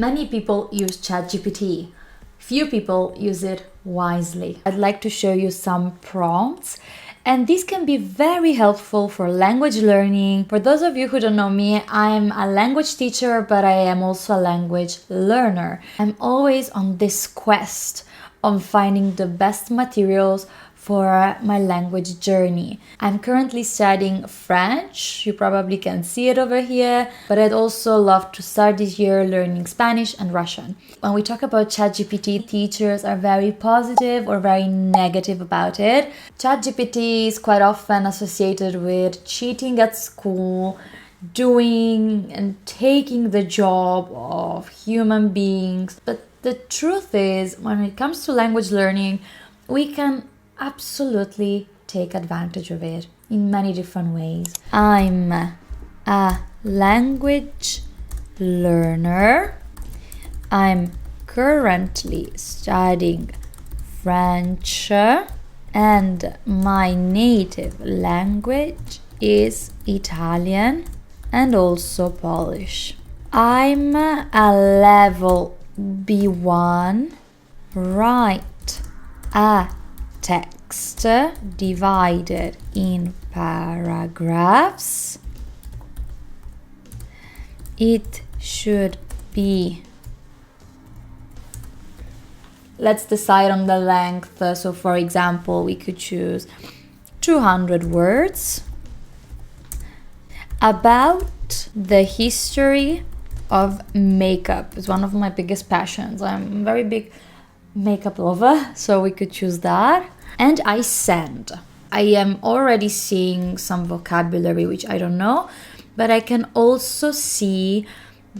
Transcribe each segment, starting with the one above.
Many people use ChatGPT. Few people use it wisely. I'd like to show you some prompts, and these can be very helpful for language learning. For those of you who don't know me, I'm a language teacher, but I am also a language learner. I'm always on this quest of finding the best materials for my language journey. I'm currently studying French. You probably can see it over here, but I'd also love to start this year learning Spanish and Russian. When we talk about ChatGPT, teachers are very positive or very negative about it. ChatGPT is quite often associated with cheating at school, doing and taking the job of human beings. But the truth is, when it comes to language learning, we can absolutely take advantage of it in many different ways. I'm a language learner. I'm currently studying French, and my native language is Italian and also Polish. I'm a level B1. Write a text divided in paragraphs. It should be, let's decide on the length. So for example, we could choose 200 words. About the history of makeup is one of my biggest passions. I'm a very big makeup lover, so we could choose that. And I send. I am already seeing some vocabulary which I don't know, but I can also see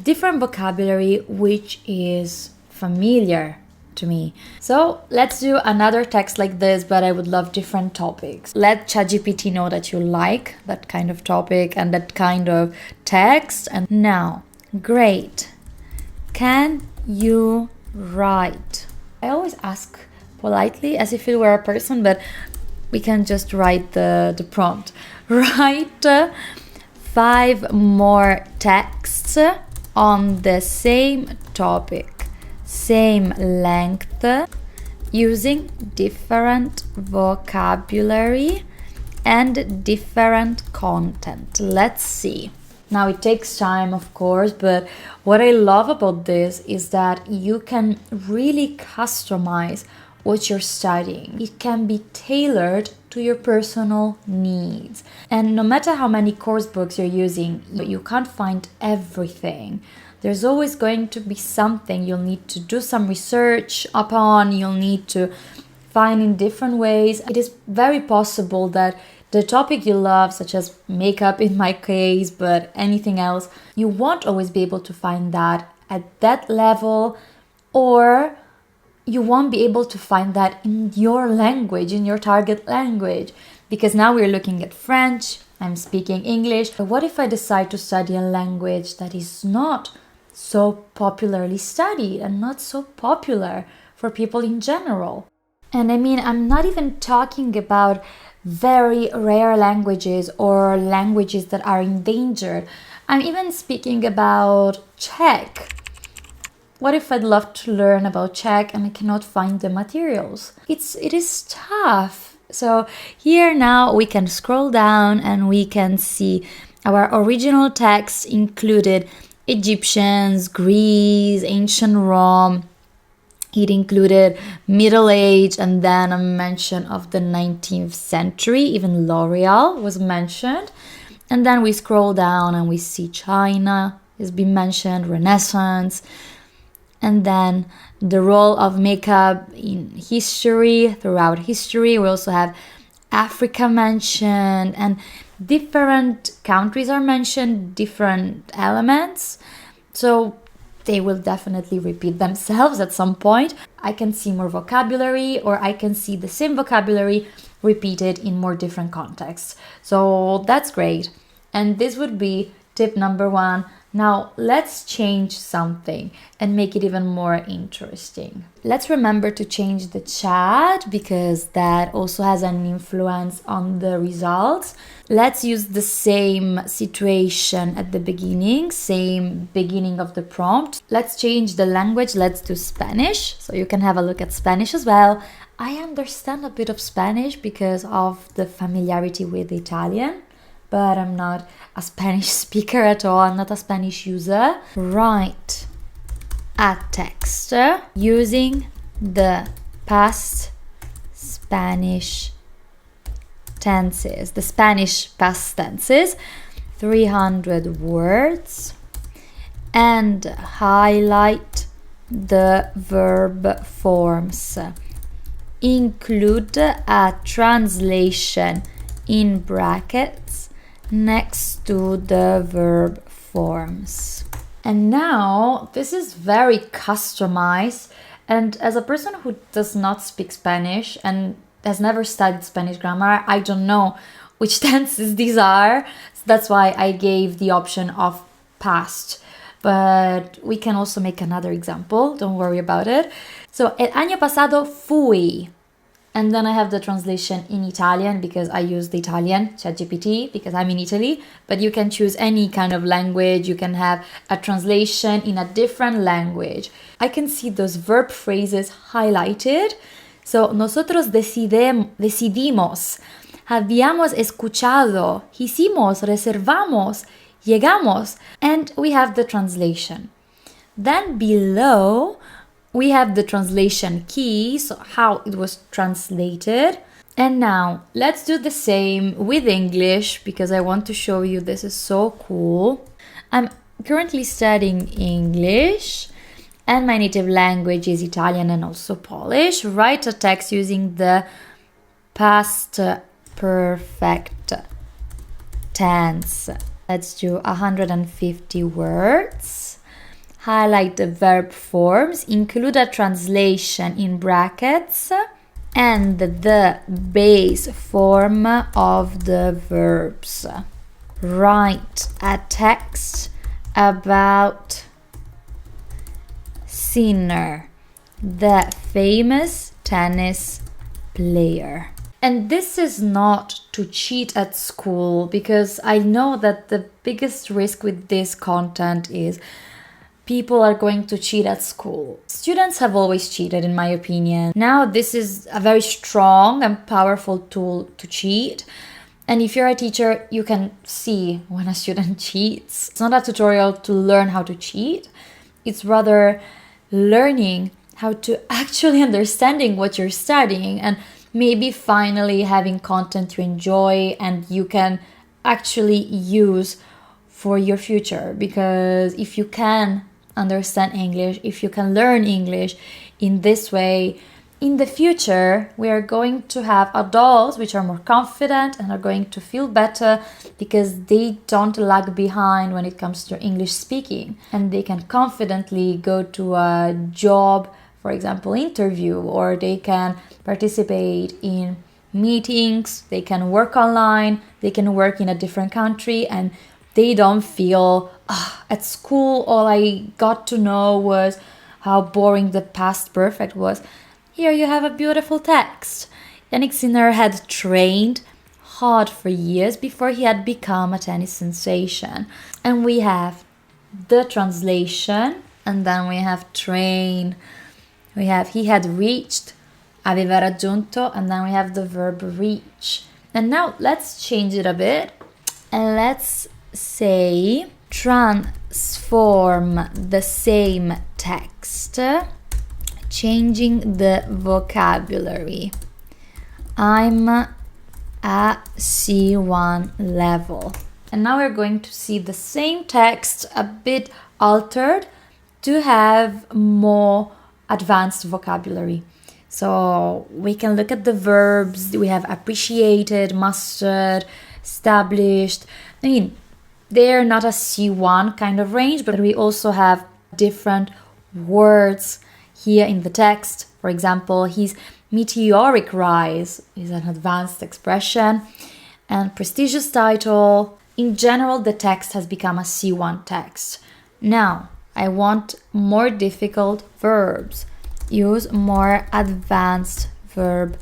different vocabulary which is familiar to me. So let's do another text like this, but I would love different topics. Let ChatGPT know that you like that kind of topic and that kind of text. And now, great. Can you write? I always ask politely as if it were a person, but we can just write the prompt. Write 5 more texts on the same topic, same length, using different vocabulary and different content. Let's see. Now it takes time, of course, but what I love about this is that you can really customize what you're studying. It can be tailored to your personal needs. And no matter how many course books you're using, you can't find everything. There's always going to be something you'll need to do some research upon, you'll need to find in different ways. It is very possible that the topic you love, such as makeup in my case, but anything else, you won't always be able to find that at that level, or you won't be able to find that in your language, in your target language. Because now we're looking at French, I'm speaking English. But what if I decide to study a language that is not so popularly studied and not so popular for people in general? And I mean, I'm not even talking about very rare languages or languages that are endangered. I'm even speaking about Czech. What if I'd love to learn about Czech and I cannot find the materials? It is tough. So here now we can scroll down and we can see our original text included Egyptians, Greece, ancient Rome. It included Middle Age and then a mention of the 19th century. Even L'Oreal was mentioned. And then we scroll down and we see China has been mentioned, Renaissance. And then the role of makeup in history, throughout history. We also have Africa mentioned, and different countries are mentioned, different elements. So they will definitely repeat themselves at some point. I can see more vocabulary, or I can see the same vocabulary repeated in more different contexts. So that's great. And this would be tip number 1. Now let's change something and make it even more interesting. Let's remember to change the chat because that also has an influence on the results. Let's use the same situation at the beginning, same beginning of the prompt. Let's change the language. Let's do Spanish. So you can have a look at Spanish as well. I understand a bit of Spanish because of the familiarity with Italian, but I'm not a Spanish speaker at all. I'm not a Spanish user. Write a text using the past Spanish tenses, the Spanish past tenses, 300 words, and highlight the verb forms. Include a translation in brackets next to the verb forms. And now this is very customized, and as a person who does not speak Spanish and has never studied Spanish grammar, I don't know which tenses these are. So that's why I gave the option of past. But we can also make another example, don't worry about it. So, el año pasado fui. And then I have the translation in Italian because I use the Italian ChatGPT because I'm in Italy. But you can choose any kind of language. You can have a translation in a different language. I can see those verb phrases highlighted. So, nosotros decidimos, habíamos escuchado, hicimos, reservamos, llegamos, and we have the translation. Then below, we have the translation key, so how it was translated. And now, let's do the same with English because I want to show you this is so cool. I'm currently studying English, and my native language is Italian and also Polish. Write a text using the past perfect tense. Let's do 150 words. Highlight the verb forms. Include a translation in brackets and the base form of the verbs. Write a text about Sinner, the famous tennis player. And this is not to cheat at school because I know that the biggest risk with this content is people are going to cheat at school. Students have always cheated, in my opinion. Now this is a very strong and powerful tool to cheat. And if you're a teacher, you can see when a student cheats. It's not a tutorial to learn how to cheat. It's rather learning how to actually understanding what you're studying and maybe finally having content you enjoy and you can actually use for your future. Because if you can understand English, if you can learn English in this way, in the future, we are going to have adults which are more confident and are going to feel better because they don't lag behind when it comes to English speaking. And they can confidently go to a job, for example, interview, or they can participate in meetings, they can work online, they can work in a different country, and they don't feel, at school all I got to know was how boring the past perfect was. Here you have a beautiful text. Yannick Sinner had trained hard for years before he had become a tennis sensation. And we have the translation, and then we have train. We have he had reached, aveva raggiunto, and then we have the verb reach. And now let's change it a bit and let's say transform the same text, changing the vocabulary. I'm at C1 level. And now we're going to see the same text a bit altered to have more advanced vocabulary. So we can look at the verbs. We have appreciated, mastered, established. I mean, they're not a C1 kind of range, but we also have different words here in the text. For example, his meteoric rise is an advanced expression, and prestigious title, in general, the text has become a C1 text. Now, I want more difficult verbs. Use more advanced verb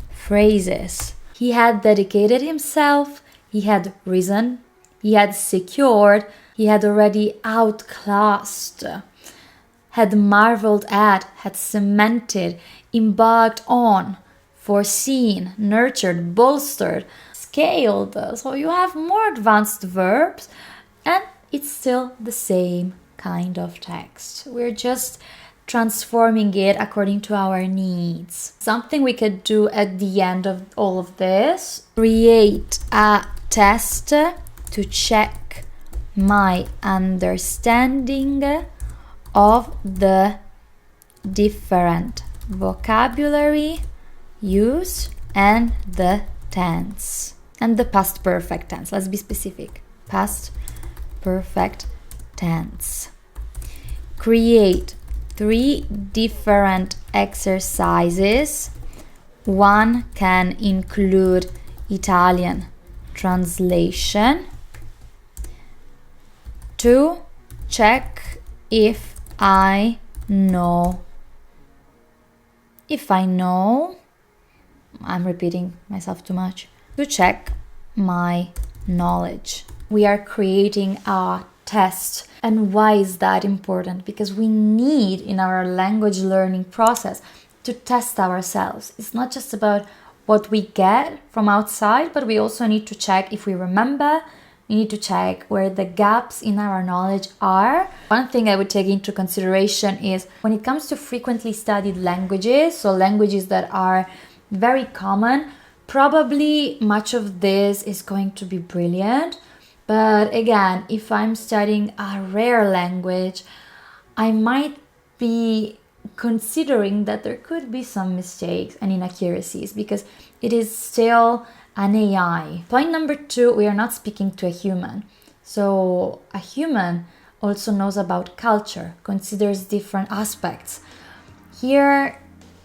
phrases. He had dedicated himself, he had risen, he had secured, he had already outclassed, had marveled at, had cemented, embarked on, foreseen, nurtured, bolstered, scaled. So you have more advanced verbs and it's still the same kind of text. We're just transforming it according to our needs. Something we could do at the end of all of this, create a test to check my understanding of the different vocabulary use and the tense and the past perfect tense. Let's be specific. Past perfect tense. Create 3 different exercises. One can include Italian translation. 2, check if I know. If I know, I'm repeating myself too much. To check my knowledge. We are creating a test. And why is that important? Because we need in our language learning process to test ourselves. It's not just about what we get from outside, but we also need to check if we remember. We need to check where the gaps in our knowledge are. One thing I would take into consideration is when it comes to frequently studied languages, so languages that are very common, probably much of this is going to be brilliant. But again, if I'm studying a rare language, I might be considering that there could be some mistakes and inaccuracies because it is still an AI. Point number 2, we are not speaking to a human. So a human also knows about culture, considers different aspects. Here,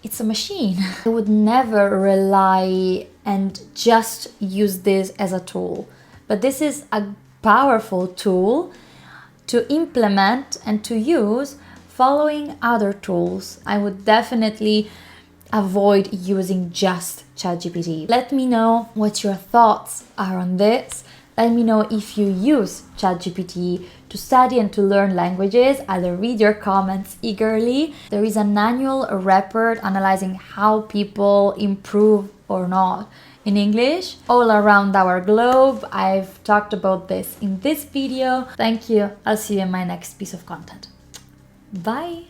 it's a machine. I would never rely and just use this as a tool. But this is a powerful tool to implement and to use following other tools. I would definitely avoid using just ChatGPT. Let me know what your thoughts are on this. Let me know if you use ChatGPT to study and to learn languages. I'll read your comments eagerly. There is an annual report analyzing how people improve or not in English all around our globe. I've talked about this in this video. Thank you. I'll see you in my next piece of content. Bye.